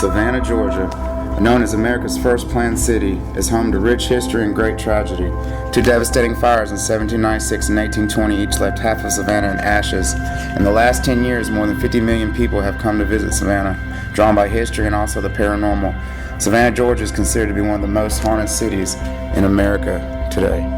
Savannah, Georgia, known as America's first planned city, is home to rich history and great tragedy. Two devastating fires in 1796 and 1820 each left half of Savannah in ashes. In the last 10 years, more than 50 million people have come to visit Savannah, drawn by history and also the paranormal. Savannah, Georgia is considered to be one of the most haunted cities in America today.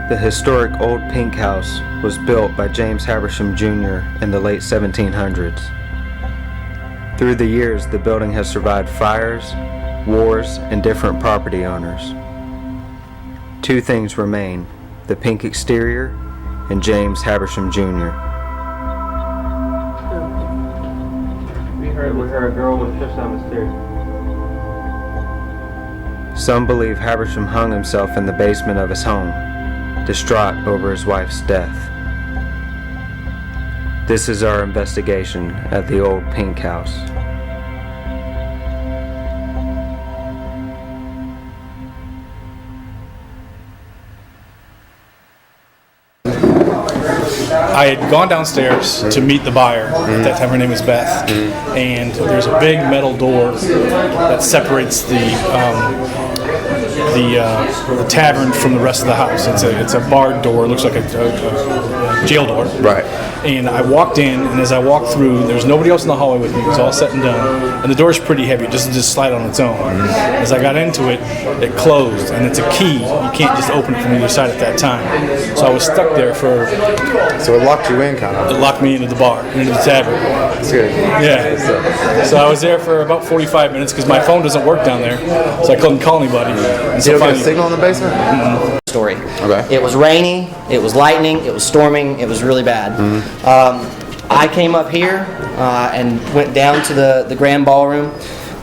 The historic Olde Pink House was built by James Habersham Jr. in the late 1700s. Through the years, the building has survived fires, wars, and different property owners. Two things remain: the pink exterior and James Habersham Jr. We heard a girl with fish down the stairs. Some believe Habersham hung himself in the basement of his home, distraught over his wife's death. This is our investigation at the Olde Pink House. I had gone downstairs to meet the buyer. At that time, her name was Beth. And there's a big metal door that separates the tavern from the rest of the house. It's a barred door. It looks like a jail door. Right. And I walked in, and as I walked through, there was nobody else in the hallway with me. It was all set and done. And the door's pretty heavy. It doesn't just slide on its own. As I got into it, it closed, and it's a key. You can't just open it from either side at that time. So I was stuck there for... So it locked you in, kind of? It locked me into the bar, into the tavern. That's good. Yeah. So I was there for about 45 minutes because my phone doesn't work down there, so I couldn't call anybody. And You don't get a signal in the basement? Story. Okay. It was rainy, it was lightning, it was storming, it was really bad. I came up here and went down to the grand ballroom.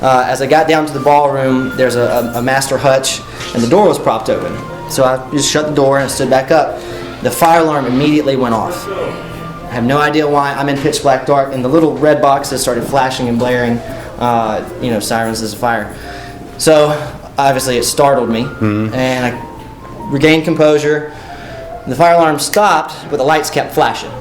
As I got down to the ballroom, there's a master hutch, and the door was propped open. So I just shut the door and stood back up. The fire alarm immediately went off. I have no idea why. I'm in pitch black dark, and the little red boxes started flashing and blaring, sirens as a fire. So obviously it startled me, and I regained composure. The fire alarm stopped, but the lights kept flashing.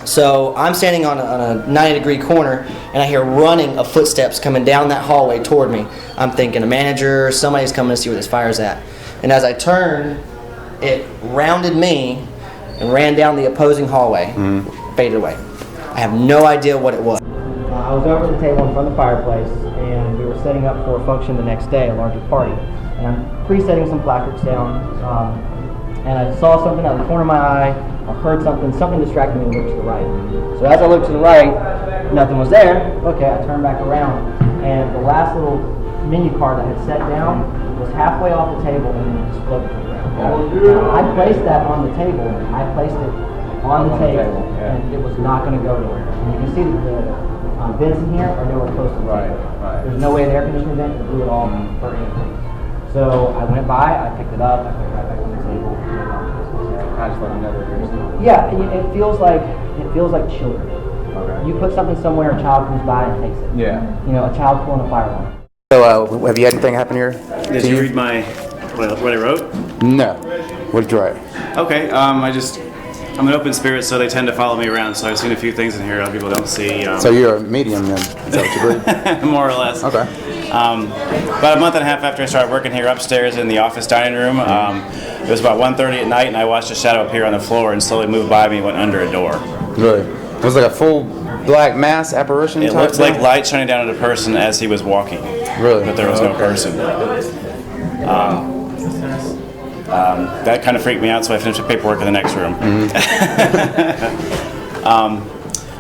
So I'm standing on a 90-degree corner, and I hear running of footsteps coming down that hallway toward me. I'm thinking a manager, somebody's coming to see where this fire's at. And as I turned, it rounded me and ran down the opposing hallway, faded away. I have no idea what it was. I was over at the table in front of the fireplace, and we were setting up for a function the next day, a larger party. And I'm pre-setting some placards down, and I saw something out of the corner of my eye. I heard something distracted me and looked to the right. So as I looked to the right, nothing was there. Okay, I turned back around, and the last little menu card I had set down was halfway off the table and then just floated to the ground. I placed that on the table. I placed it on the table, and it was not going to go anywhere. And you can see that the vents in here are nowhere close to the table. There's no way the air conditioning vent could do it all for anything. So I went by, I picked it up, I put it right back on the table. I just let them know they're here. Yeah, it feels like children. Okay. You put something somewhere, a child comes by and takes it. Yeah. You know, a child pulling a fire alarm. So, have you had anything happen here? Did you read what I wrote? No. What did you write? Okay, I'm an open spirit, so they tend to follow me around, so I've seen a few things in here other people don't see. So you're a medium then? Is that what you read? More or less. Okay. About a month and a half after I started working here upstairs in the office dining room, it was about 1:30 at night, and I watched a shadow appear on the floor and slowly move by me and went under a door. Really? It was like a full black mass apparition? It looked like light shining down at a person as he was walking. Really? But there was no person. That kind of freaked me out, so I finished the paperwork in the next room.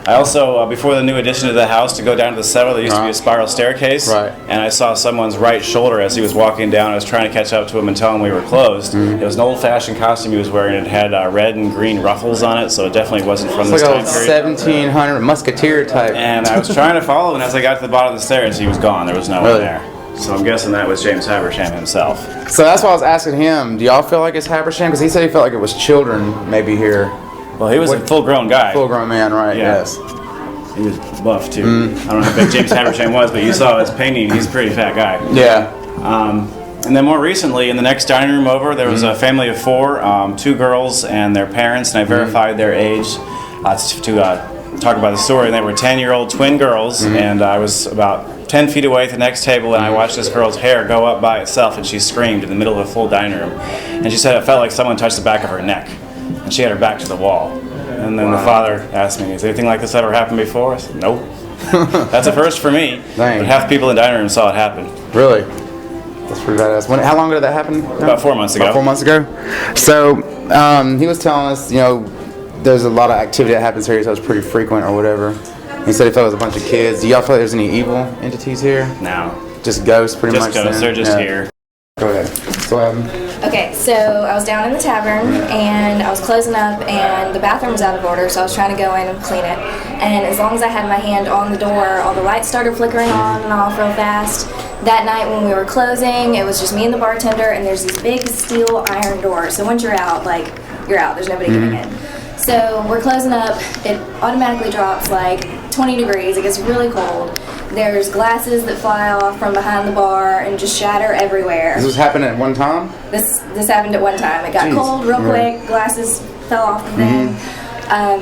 I also, before the new addition to the house, to go down to the cellar, there used to be a spiral staircase. Right. And I saw someone's right shoulder as he was walking down. I was trying to catch up to him and tell him we were closed. It was an old-fashioned costume he was wearing. It had red and green ruffles on it, so it definitely wasn't from this time period. It's like a 1700 musketeer type. And I was trying to follow him, and as I got to the bottom of the stairs, he was gone. There was no one there. So I'm guessing that was James Habersham himself. So that's why I was asking him, do y'all feel like it's Habersham? Because he said he felt like it was children maybe here. Well, he was a full-grown guy. Full-grown man, right, Yeah. yes. He was buff too. I don't know how big James Habersham was, but you saw his painting. He's a pretty fat guy. Yeah. And then more recently, in the next dining room over, there was a family of 4, 2 girls and their parents, and I verified their age to talk about the story. And they were 10-year-old twin girls, and I was about 10 feet away at the next table, and I watched this girl's hair go up by itself, and she screamed in the middle of the full dining room. And she said it felt like someone touched the back of her neck, and she had her back to the wall. And then the father asked me, has anything like this ever happened before? I said, nope. That's a first for me. Dang. But half the people in the dining room saw it happen. Really? That's pretty badass. How long ago did that happen? About 4 months ago. About 4 months ago? So, he was telling us, there's a lot of activity that happens here, so it's pretty frequent or whatever. He said he felt it was a bunch of kids. Do y'all feel like there's any evil entities here? No. Just ghosts, pretty much? Just ghosts. They're just here. Go ahead. So what happened? Okay, so I was down in the tavern and I was closing up and the bathroom was out of order, so I was trying to go in and clean it. And as long as I had my hand on the door, all the lights started flickering on and off real fast. That night when we were closing, it was just me and the bartender, and there's these big steel iron doors. So once you're out, you're out. There's nobody getting in. So we're closing up. It automatically drops 20 degrees. It gets really cold. There's glasses that fly off from behind the bar and just shatter everywhere. This was happening at one time? This happened at one time. It got cold real quick. Glasses fell off the thing. I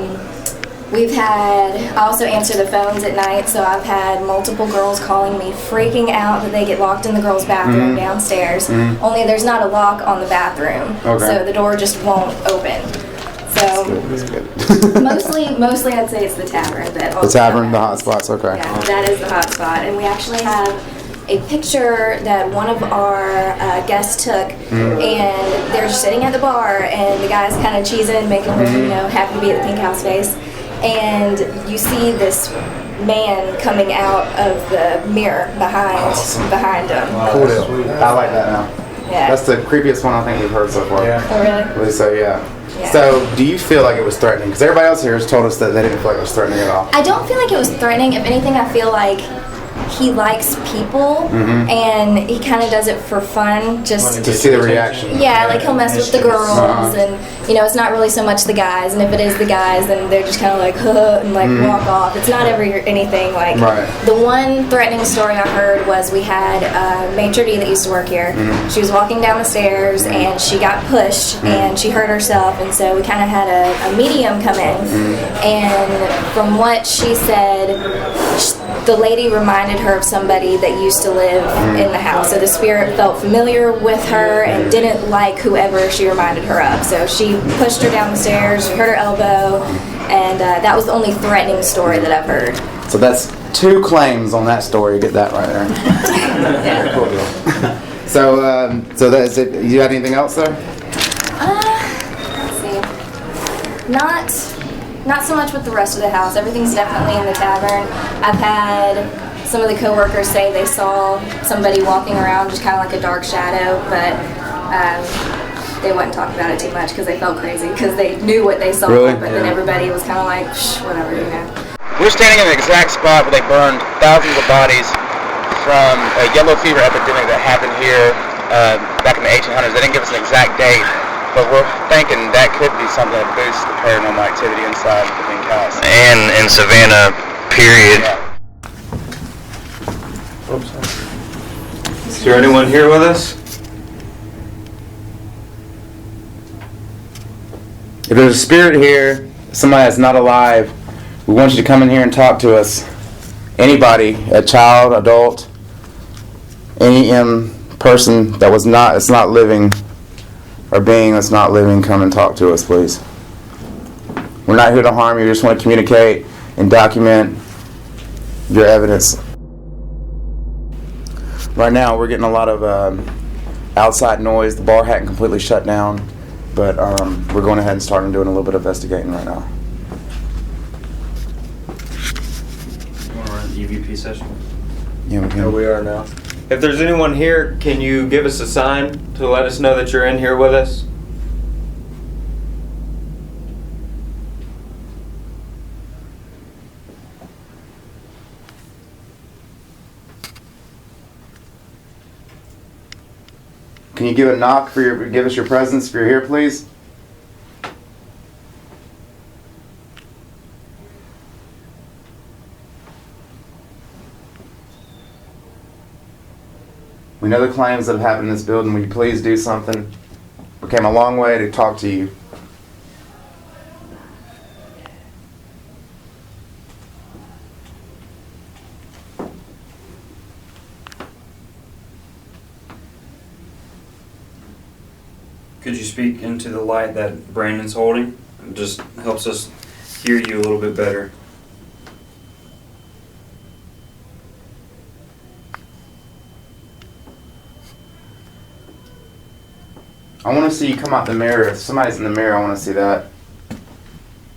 also answer the phones at night, so I've had multiple girls calling me freaking out that they get locked in the girls' bathroom downstairs. Only there's not a lock on the bathroom, so the door just won't open. So That's good. mostly I'd say it's the tavern that The tavern, the hot spots, okay. Yeah, that is the hot spot, and we actually have a picture that one of our guests took, and they're sitting at the bar, and the guy's kind of cheesing, making her, happy to be at the Pink House face, and you see this man coming out of the mirror behind him. Cool deal. I like that now. Yeah. That's the creepiest one I think we've heard so far. Oh, really? So, yeah. Yeah. So, do you feel like it was threatening? Because everybody else here has told us that they didn't feel like it was threatening at all. I don't feel like it was threatening. If anything, I feel like he likes people, and he kind of does it for fun, just to see the reaction. Yeah, he'll mess with the girls, and it's not really so much the guys. And if it is the guys, then they're just kind of huh, and walk off. It's not ever anything like. Right. The one threatening story I heard was we had a maitre d' that used to work here. She was walking down the stairs and she got pushed and she hurt herself, and so we kind of had a medium come in, and from what she said, the lady reminded her of somebody that used to live in the house. So the spirit felt familiar with her and didn't like whoever she reminded her of. So she pushed her down the stairs, she hurt her elbow, and that was the only threatening story that I've heard. So that's 2 claims on that story. Get that right there. Yeah. Cool deal. So that's it. You got anything else there? Let's see. Not so much with the rest of the house. Everything's definitely in the tavern. I've had some of the coworkers say they saw somebody walking around, just kind of like a dark shadow, but they wouldn't talk about it too much because they felt crazy because they knew what they saw. Really? But then everybody was kind of like, whatever, We're standing in the exact spot where they burned thousands of bodies from a yellow fever epidemic that happened here back in the 1800s. They didn't give us an exact date, but we're thinking that could be something that boosts the paranormal activity inside the Pink House. And in Savannah, period. Yeah. Is there anyone here with us? If there's a spirit here, somebody that's not alive, we want you to come in here and talk to us. Anybody, a child, adult, any person that's not living, or being that's not living, come and talk to us, please. We're not here to harm you. We just want to communicate and document your evidence. Right now, we're getting a lot of outside noise. The bar hadn't completely shut down, but we're going ahead and starting doing a little bit of investigating right now. You want to run the EVP session? Yeah, we Here can. we are now. If there's anyone here, can you give us a sign to let us know that you're in here with us? Can you give a knock give us your presence if you're here, please? We know the claims that have happened in this building. Will you please do something? We came a long way to talk to you. Could you speak into the light that Brandon's holding? It just helps us hear you a little bit better. I want to see you come out the mirror. If somebody's in the mirror, I want to see that.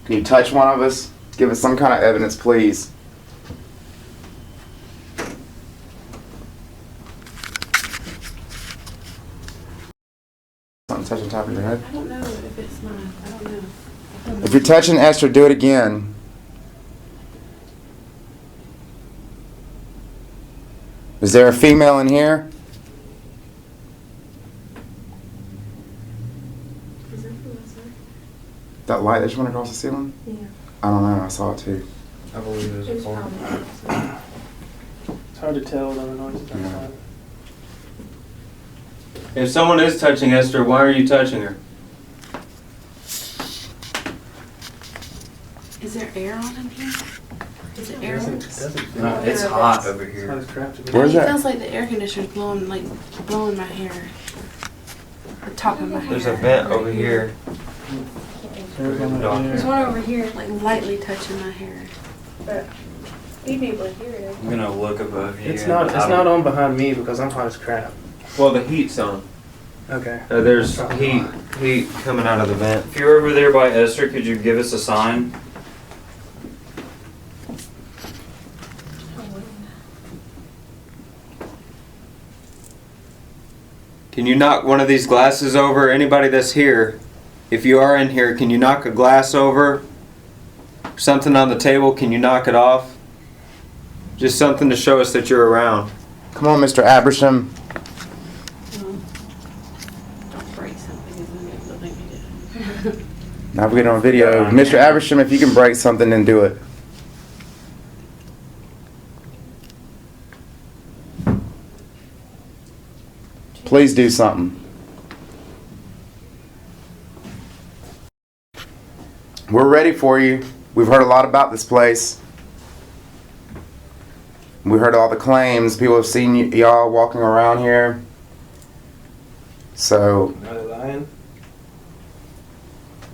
Can you touch one of us? Give us some kind of evidence, please. Something touching the top of your head? I don't know if it's mine. I don't know. If you're touching Esther, do it again. Is there a female in here? Is that who I said? That light that just went across the ceiling? Yeah. I don't know. I saw it too. I believe there's It's a car. probably It's hard to tell with other noises Yeah. outside. If someone is touching Esther, why are you touching her? Is there air on in here? Is it air? Doesn't No, it's hot over It's hot here. as crap to be. Where's It that? feels like the air conditioner's blowing my hair. The top of my hair. There's a vent over here. There's one Doctor. over There's there. one over here, like lightly touching my hair. But you people hear it. I'm gonna look above you. It's not on behind me because I'm hot as crap. Well, the heat's on. Okay. There's heat coming out of the vent. If you're over there by Esther, could you give us a sign? Can you knock one of these glasses over? Anybody that's here, if you are in here, can you knock a glass over? Something on the table, can you knock it off? Just something to show us that you're around. Come on, Mr. Abersham. Don't break something and then they'll make me do it. Now we get on video. Mr. Abersham, if you can break something, then do it. Please do something. We're ready for you. We've heard a lot about this place. We heard all the claims. People have seen y'all walking around here. So, Are they lying?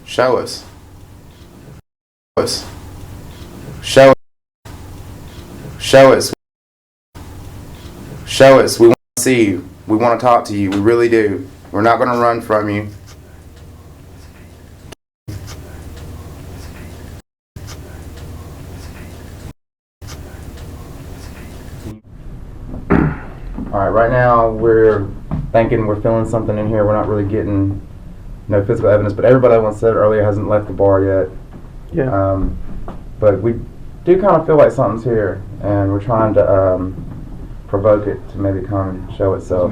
show us. Show us. Show us. Show us. Show us. We want to see you. We want to talk to you. We really do. We're not going to run from you. Alright, right now we're thinking we're feeling something in here. We're not really getting no physical evidence, but everybody, like I said earlier, hasn't left the bar yet. Yeah. But we do kind of feel like something's here, and we're trying to provoke it to maybe come and show itself.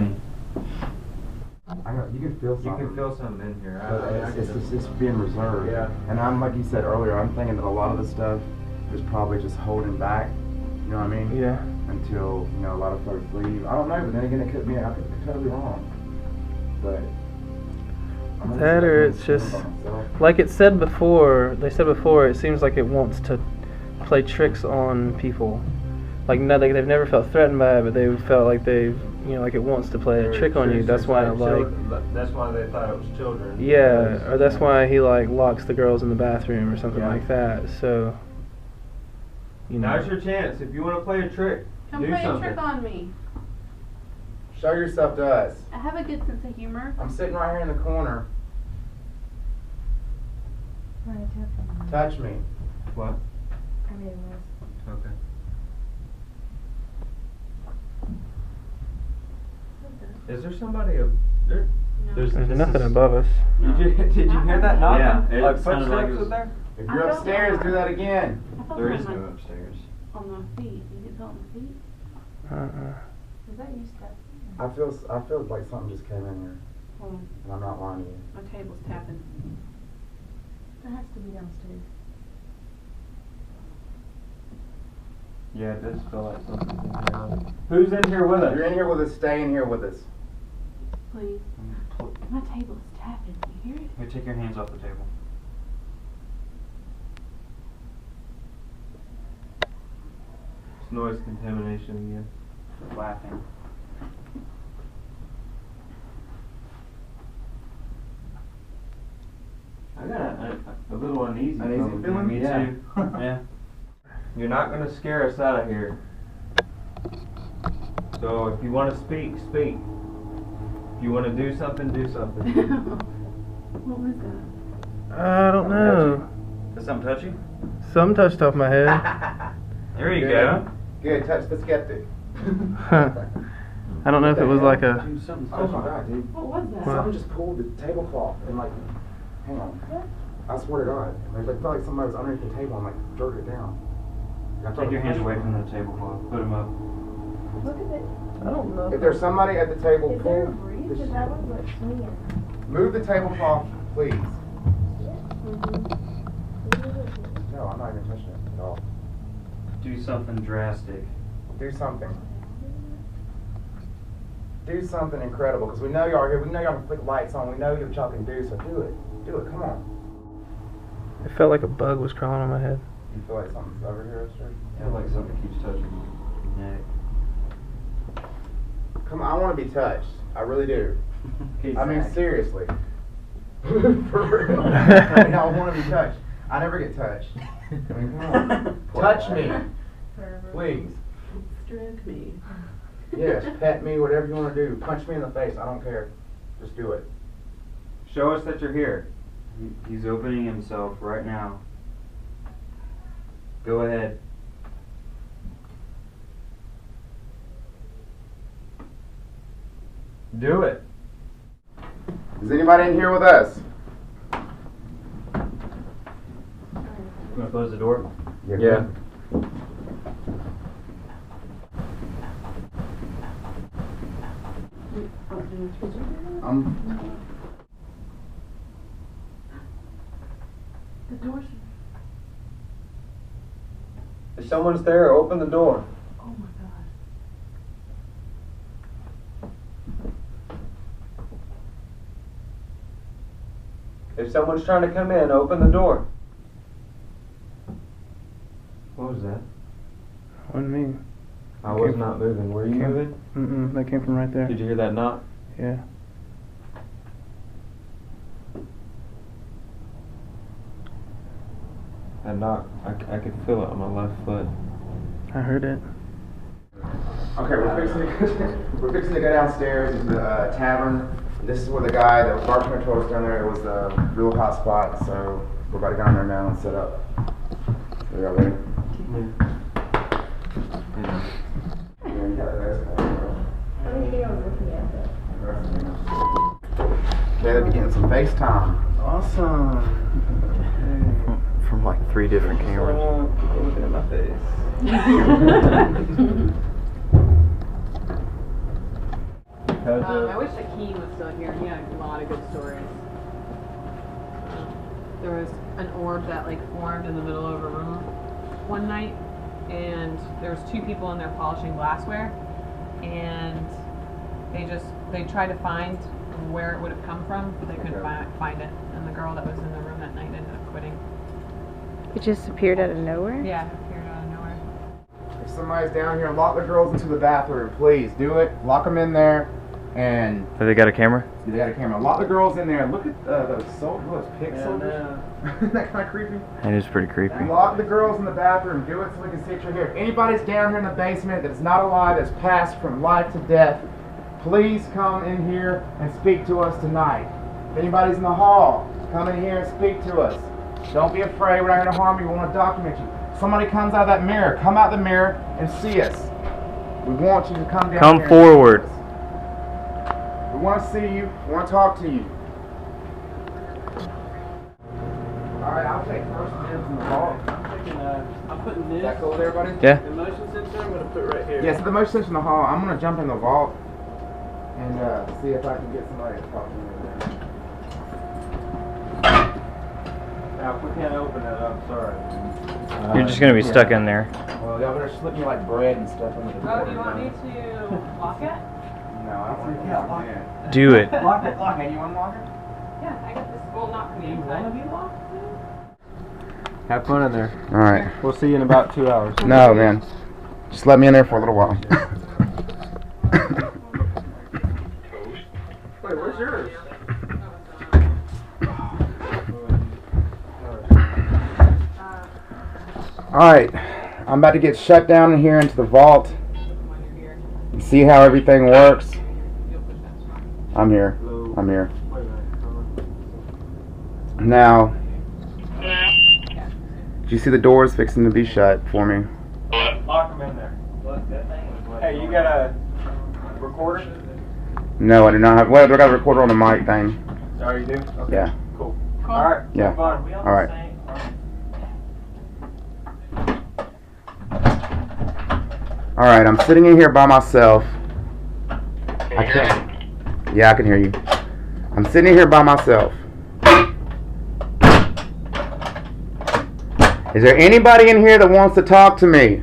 You can feel something. You can feel something in here. It's being reserved. Yeah. And I'm, like you said earlier, I'm thinking that a lot of the stuff is probably just holding back. You know what I mean? Yeah. Until, a lot of folks leave. I don't know, but then again, it could be, I could be totally wrong. But I'm gonna That or just it's just by myself. like it said before. They said before. It seems like it wants to play tricks on people. Like they've never felt threatened by it, but they felt like like it wants to play a trick on you. That's why That's why they thought it was children. Yeah, or that's why he locks the girls in the bathroom or something like that. So, Now's your chance. If you want to play a trick, Come do play something. a trick on me. Show yourself to us. I have a good sense of humor. I'm sitting right here in the corner. Touch me. What? Okay. Is there somebody up there? there's nothing above us. No. Did you hear that knock? Yeah, it like sounded like it footsteps was up there. If you're upstairs, do that again. There is no upstairs. On my feet. You get felt on my feet? Is that you stepping? I feel like something just came in here, Hold on. and I'm not lying to you. My table's tapping. That has to be downstairs. Yeah, it does feel like something's in here. Who's in here with If us? you're in here with us, stay in here with us. Please. My table is tapping. You hear it? Here, take your hands off the table. It's noise contamination again. Laughing. I got a little uneasy feeling? Me Yeah. too. Yeah. You're not going to scare us out of here. So if you want to speak, speak. If you want to do something, do something. What was that? I don't know. Does something touch you? Something touched off my head. There you Good. go. Good, touch the skeptic. I don't know if it was like a. Dude, something's Oh my god, dude. What was that? Someone just pulled the tablecloth and like, hang on. I swear to God. Like, I felt like somebody was underneath the table and like jerked it down. Take your hands away from the tablecloth. Put them up. Look at it. I don't know. If there's somebody at the table, Is there a pull. breeze? Because that was like swinging. Move the tablecloth, please. Mm-hmm. No, I'm not even touching it at all. Do something drastic. Do something. Do something incredible, because we know y'all are here. We know y'all can put lights on. We know what y'all can do, so do it. Do it, come on. It felt like a bug was crawling on my head. You feel like something's over here, Esther? I feel like something keeps touching your neck. Come on, I want to be touched. I really do. Okay, I mean, Zach. seriously. For real. I mean, I want to be touched. I never get touched. I mean, come on. Touch me, please. Stroke me. Yes, pet me, whatever you want to do. Punch me in the face. I don't care. Just do it. Show us that you're here. He's opening himself right now. Go ahead. Do it. Is anybody in here with us? You want to close the door? Yeah. The door's. If someone's there, open the door. Oh my god. If someone's trying to come in, open the door. What was that? What do you mean? I was not moving. Were you moving? Mm-mm, that came from right there. Did you hear that knock? Yeah. That knock, I could feel it on my left foot. I heard it. Okay, we're fixing to go downstairs to the tavern. This is where the guy, the bartender told us down there, it was the real hot spot, so we're about to go down there now and set up. So y'all ready? Okay, they'll be getting some FaceTime. Awesome. From like 3 different cameras. People looking at my face. I wish that Keen was still here. He had a lot of good stories. There was an orb that like formed in the middle of a room one night, and there was 2 people in there polishing glassware, and they tried to find where it would have come from, but they couldn't find it. And the girl that was in the room that night ended up quitting. It just appeared out of nowhere? Yeah, it appeared out of nowhere. If somebody's down here, lock the girls into the bathroom, please. Do it. Lock them in there. And Have they got a camera? they got a camera. Lock the girls in there. Look at those pig soldiers. Isn't that kind of creepy? It is pretty creepy. Lock the girls in the bathroom. Do it so we can see you're here. If anybody's down here in the basement that's not alive, that's passed from life to death, please come in here and speak to us tonight. If anybody's in the hall, come in here and speak to us. Don't be afraid. We're not going to harm you. We want to document you. Somebody comes out of that mirror. Come out the mirror and see us. We want you to come down Come here. forward. We want to see you. We want to talk to you. Alright, I'll take first dibs in the vault. I'm putting this. Is that cool with everybody? Yeah. The motion sensor I'm going to put right here. Yes, the motion sensor in the hall. I'm going to jump in the vault and see if I can get somebody to talk to me over there. Now, if we can't open it, I'm sorry. You're just going to be stuck in there. Well, y'all better slip me like bread and stuff under the Oh, do you want me to lock it? No, I don't want to lock it. Do it. Lock it. You want to lock it? Yeah, I got this. Well, not for the inside. Be locked? Have fun in there. All right. We'll see you in about 2 hours. No, man. Just let me in there for a little while. Wait, where's yours? Alright, I'm about to get shut down in here into the vault and see how everything works. I'm here. I'm here. Now, do you see the doors fixing to be shut for me? Lock them in there. Hey, you got a recorder? No, I do not have. Well, I got a recorder on the mic thing. Oh, you do? Okay. Yeah. Cool. Alright, Yeah. have fun. Alright. Alright, I'm sitting in here by myself. I can't. Yeah, I can hear you. I'm sitting here by myself. Is there anybody in here that wants to talk to me?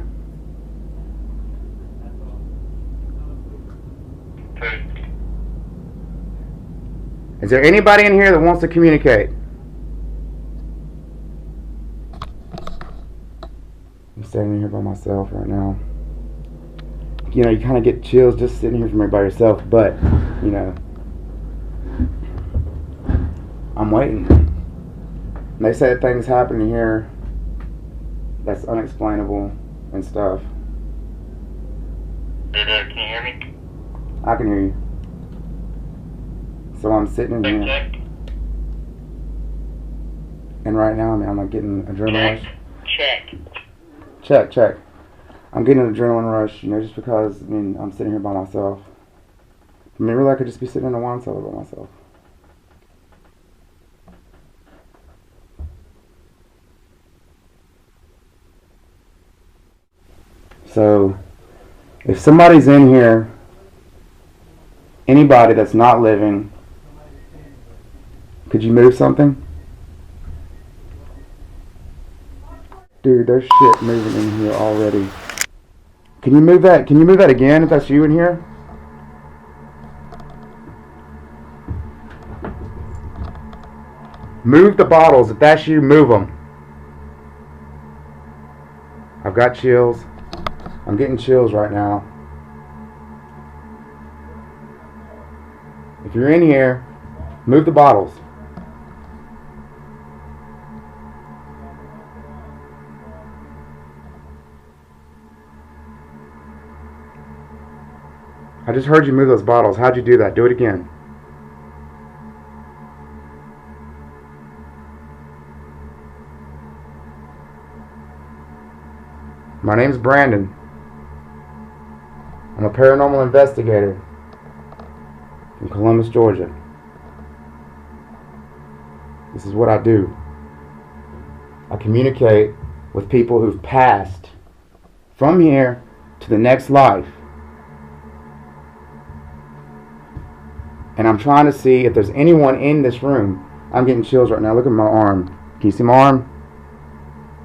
Is there anybody in here that wants to communicate? I'm standing here by myself right now. You know, you kind of get chills just sitting here from here by yourself, but, you know, I'm waiting. And they say things happen here that's unexplainable and stuff. Can you hear me? I can hear you. So I'm sitting in here. Check. And right now, man, I'm like getting an adrenaline rush. Check. Check. I'm getting an adrenaline rush, you know, just because, I mean, I'm sitting here by myself. I mean, really, I could just be sitting in a wine cellar by myself. So, if somebody's in here, anybody that's not living, could you move something? Dude, there's shit moving in here already. Can you move that? Can you move that again if that's you in here? Move the bottles. If that's you, move them. I've got chills. I'm getting chills right now. If you're in here, move the bottles. I just heard you move those bottles. How'd you do that? Do it again. My name's Brandon. I'm a paranormal investigator from Columbus, Georgia. This is what I do. I communicate with people who've passed from here to the next life. And I'm trying to see if there's anyone in this room. I'm getting chills right now. Look at my arm. Can you see my arm?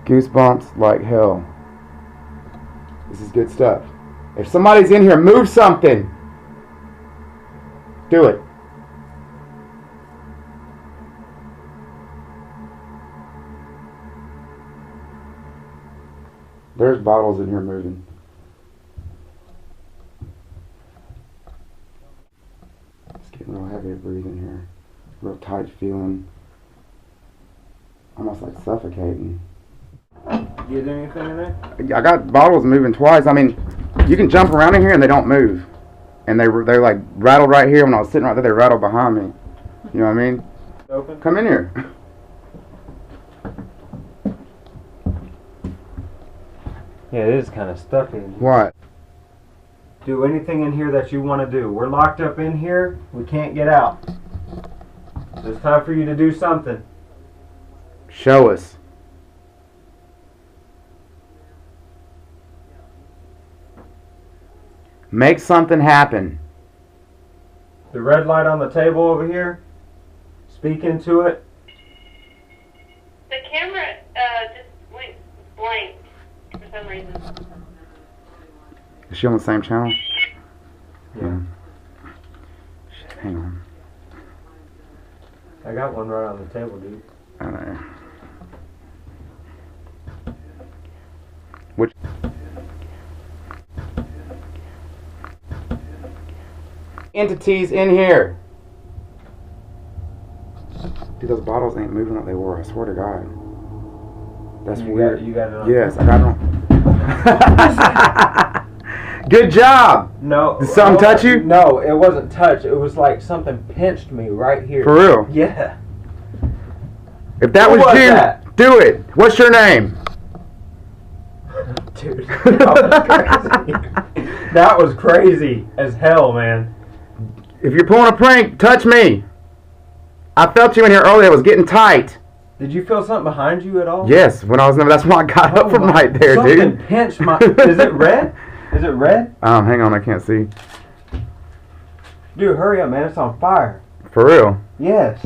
Goosebumps like hell. This is good stuff. If somebody's in here, move something. Do it. There's bottles in here moving. It's getting real heavy to breathe in here. Real tight feeling. Almost like suffocating. Get anything in there? I got bottles moving twice. I mean, you can jump around in here and they don't move. And they like rattled right here when I was sitting right there. They rattled behind me. You know what I mean? Open. Come in here. Yeah, it is kind of stuffy. What? Do anything in here that you want to do. We're locked up in here. We can't get out. It's time for you to do something. Show us. Make something happen. The red light on the table over here. Speak into it. The camera just went blank for some reason. Is she on the same channel? Yeah. Shit, hang on. I got one right on the table, dude. I don't know. Which? Entities in here. Dude, those bottles ain't moving like they were. I swear to God. That's weird. You got it on. Yes, I got it on. Good job. No. Did something touch you? No, it wasn't touch. It was like something pinched me right here. For real? Yeah. If that Who was was you, that? do it. What's your name? Dude, that was crazy. That was crazy as hell, man. If you're pulling a prank, touch me. I felt you in here earlier. It was getting tight. Did you feel something behind you at all? Yes, when I was in there. That's why I got up from right there, something dude. Something pinched my... Is it red? Is it red? Hang on, I can't see. Dude, hurry up, man. It's on fire. For real? Yes.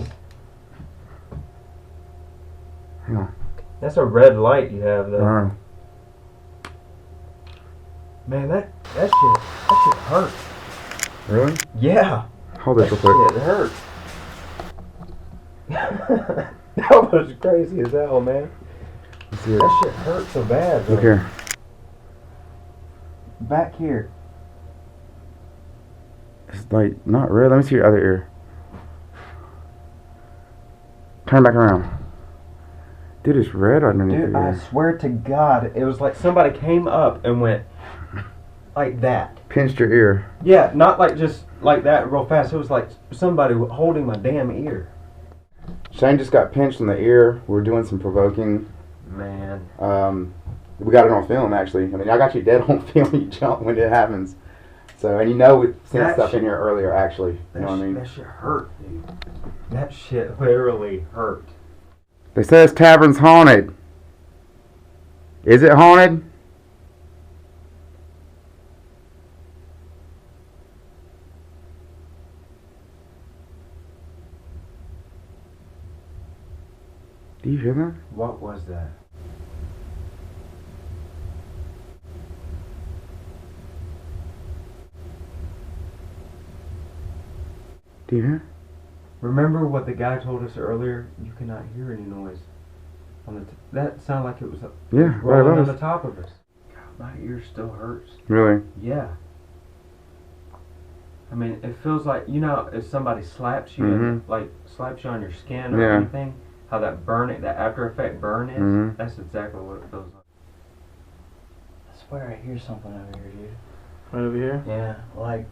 Hang on. That's a red light you have, though. Man, that shit hurt. Really? Yeah. Hold this real quick. It hurt. That was crazy as hell, man. Let's see it. That shit hurt so bad, bro. Look here. Back here. It's like not red. Let me see your other ear. Turn back around. Dude, it's red underneath Dude, your I ear. swear to God, it was like somebody came up and went like that. Pinched your ear. Yeah, not like just like that real fast. It was like somebody holding my damn ear. Shane just got pinched in the ear. We're doing some provoking. Man. We got it on film, actually. I mean, I got you dead on film. You jump when it happens. So, and you know we've seen That stuff shit- in here earlier, actually. You know what I mean? That shit hurt, dude. That shit literally hurt. They say this tavern's haunted. Is it haunted? Do you hear that? What was that? Do you hear? Remember what the guy told us earlier? You cannot hear any noise. That sounded like it was Yeah, right rolling above on us. the top of us. God, my ear still hurts. Really? Yeah. I mean, it feels like, you know, if somebody slaps you, Mhm. like slaps you on your skin or Yeah. anything, how that burning, that after effect burn is, Mhm. that's exactly what it feels like. I swear I hear something over here, dude. Right over here? Yeah, like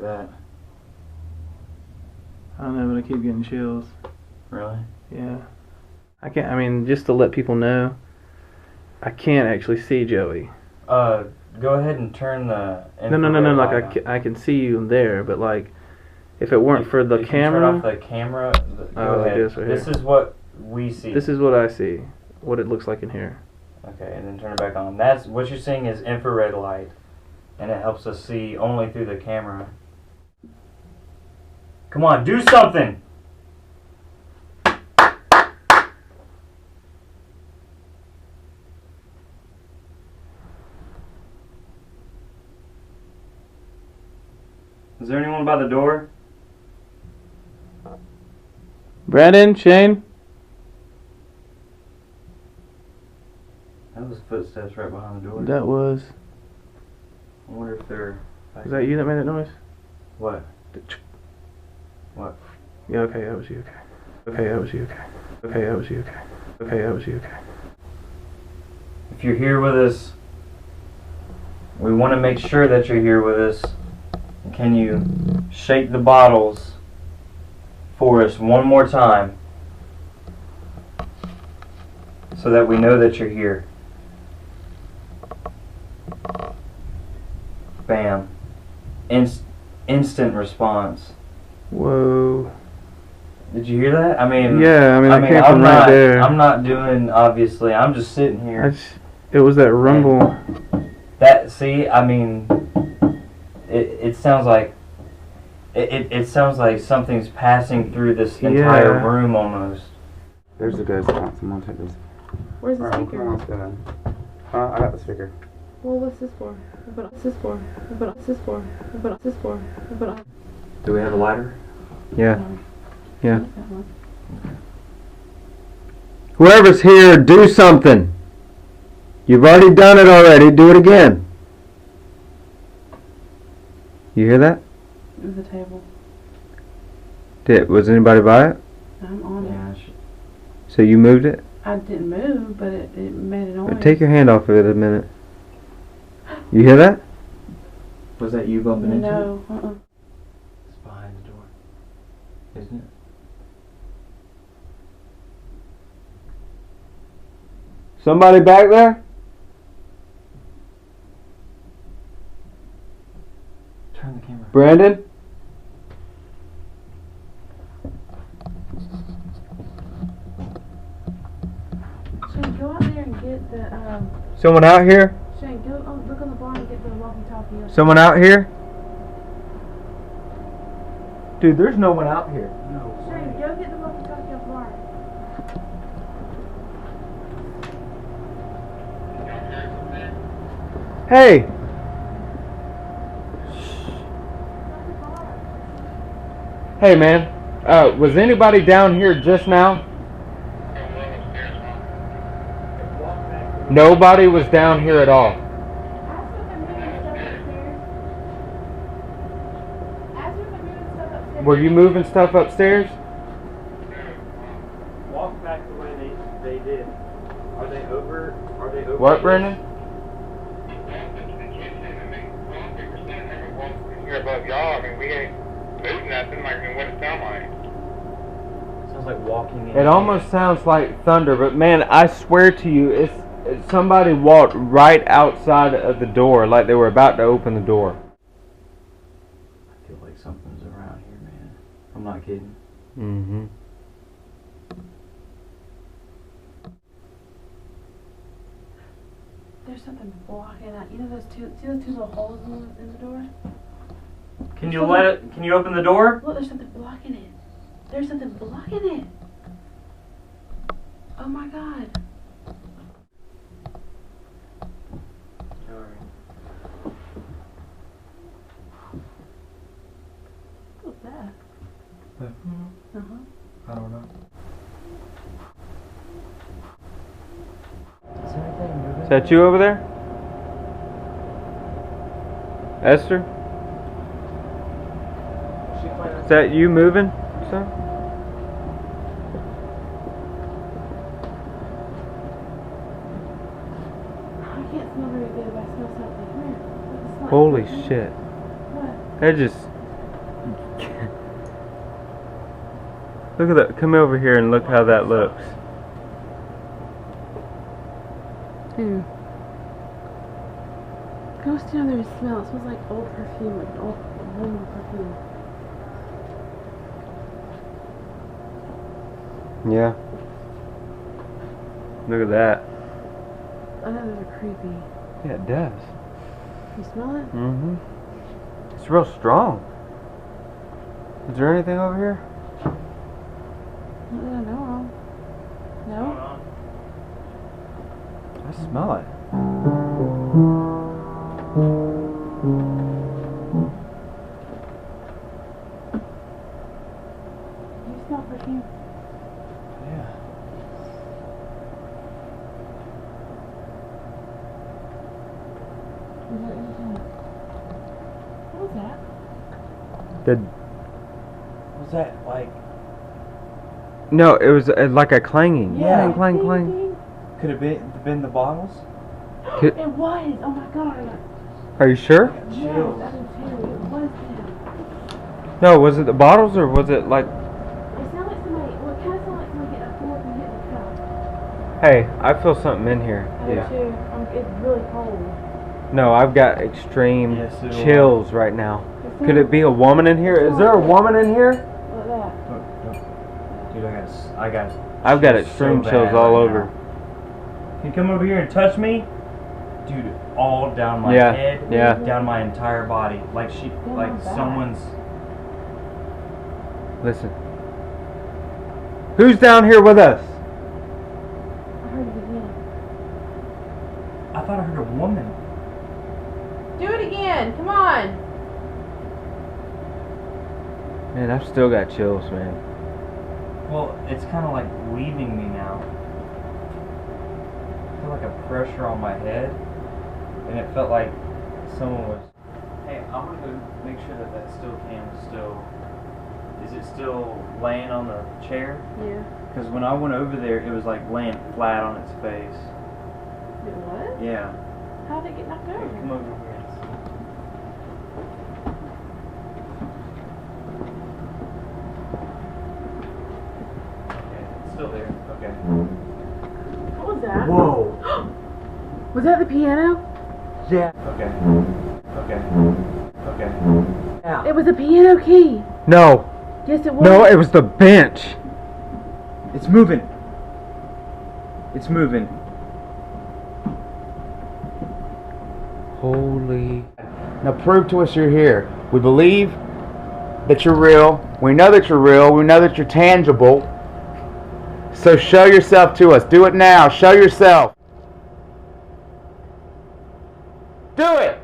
that. I don't know, but I keep getting chills. Really? Yeah. I can't, I mean, just to let people know, I can't actually see Joey. Go ahead and turn the... No, like I can see you there, but like, if it weren't for the if you camera... turn off the camera, go like ahead. this right This here. is what we see. This is what I see, what it looks like in here. Okay, and then turn it back on. That's what you're seeing is infrared light, and it helps us see only through the camera. Come on, do something! Is there anyone by the door? Brandon, Shane? That was footsteps right behind the door. That was... I wonder if they're... Is that you that made that noise? What? What? Yeah, okay, that was you, okay. Okay, that was you, okay. Okay, that was you, okay. Okay, that was you, okay. If you're here with us, we want to make sure that you're here with us. Can you shake the bottles for us one more time so that we know that you're here? Bam. Instant response. Whoa. Did you hear that? I mean, Yeah, I mean, it came I'm from not, right there. I'm not doing, obviously, I'm just sitting here. It was that rumble. That, see, I mean, it sounds like, it sounds like something's passing through this entire Yeah. room almost. There's the dead spot. Someone take this. Where's the Alright, speaker? come on, I got the speaker. Well, what's this for? But what's this for? But what's this for? But what's this for? But Do we have a lighter? Yeah. Yeah. Whoever's here, do something. You've already done it already. Do it again. You hear that? It was a table. Was anybody by it? I'm on it. So you moved it? I didn't move, but it made a noise. Take your hand off of it a minute. You hear that? Was that you bumping into it? No. It's behind the door, isn't it? Somebody back there? Turn the camera. Brandon? Shane, go out there and get the, Someone out here? Shane, go look on the bar and get the walkie-talkie. Someone out here? Dude, there's no one out here. Shane, go get the walkie-talkie off the bar. Hey! Hey, man. Was anybody down here just now? Nobody was down here at all. Were you moving stuff upstairs? Walk back the way they did. Are they over? What, Brandon? Here above y'all, I mean, we ain't moving nothing. Like, I mean, what it sound like? Sounds like walking in. It almost sounds like thunder, but man, I swear to you, it's somebody walked right outside of the door, like they were about to open the door. I feel like something's around here, man. I'm not kidding. Mm-hmm. There's something blocking out. You know those two little holes in the door? Can you open the door? Look, there's something blocking it. There's something blocking it. Oh my God. What's that? I don't know. Is that you over there? Esther? Is that you moving, son? I can't smell very good, but I smell something. Come here. Smell. Holy shit. What? That just... Look at that. Come over here and look how that looks. Ew. Go stand there and smell. It smells like old perfume, like an old woman perfume. Yeah. Look at that. I know those are creepy. Yeah, it does. You smell it? Mm-hmm. It's real strong. Is there anything over here? Not that I know of. No? I smell it. You smell perfume? Yeah. What was that? Was that like? No, it was like a clanging. Yeah. Clang, clang, clang. Could have been the bottles? Could- It was! Oh my God! Are you sure? Yes, I did too. It was them. No, was it the bottles or was it like... It sounded like somebody, well, it kind of sounded like somebody getting a fork and hitting a cup. Hey, I feel something in here. I do too. It's really cold. No, I've got extreme Yes, it chills right now. Could it be a woman in here? Is there a woman in here? Look at that. Dude, I got. I've got chills extreme so chills bad all right over. now. Can you come over here and touch me? Dude, all down my Yeah, head, yeah. down my entire body. Like like my back. someone's. Listen. Who's down here with us? I heard it again. I thought I heard a woman. Man, I've still got chills, man. Well, it's kind of like leaving me now. I feel like a pressure on my head, and it felt like someone was. Hey, I'm gonna go make sure that that still cam is still. Is it still laying on the chair? Yeah. Because when I went over there, it was like laying flat on its face. It was? Yeah. How did it get knocked over? Come over here and see. Okay, it's still there. Okay. What was that? Whoa. Was that the piano? Yeah. Okay. Okay. Okay. Yeah. It was a piano key. No. Yes, it was. No, it was the bench. It's moving. It's moving. Holy. Now prove to us you're here. We believe that you're real. We know that you're real. We know that you're tangible. So show yourself to us. Do it now. Show yourself. Do it!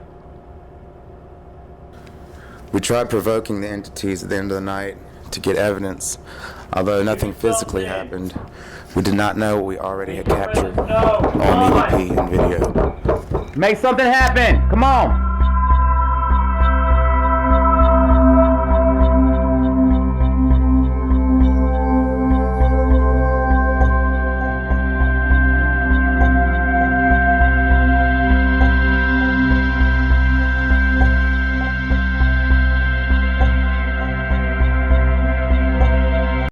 We tried provoking the entities at the end of the night to get evidence. Although nothing physically happened, we did not know what we already had captured on EVP and video. Make something happen! Come on!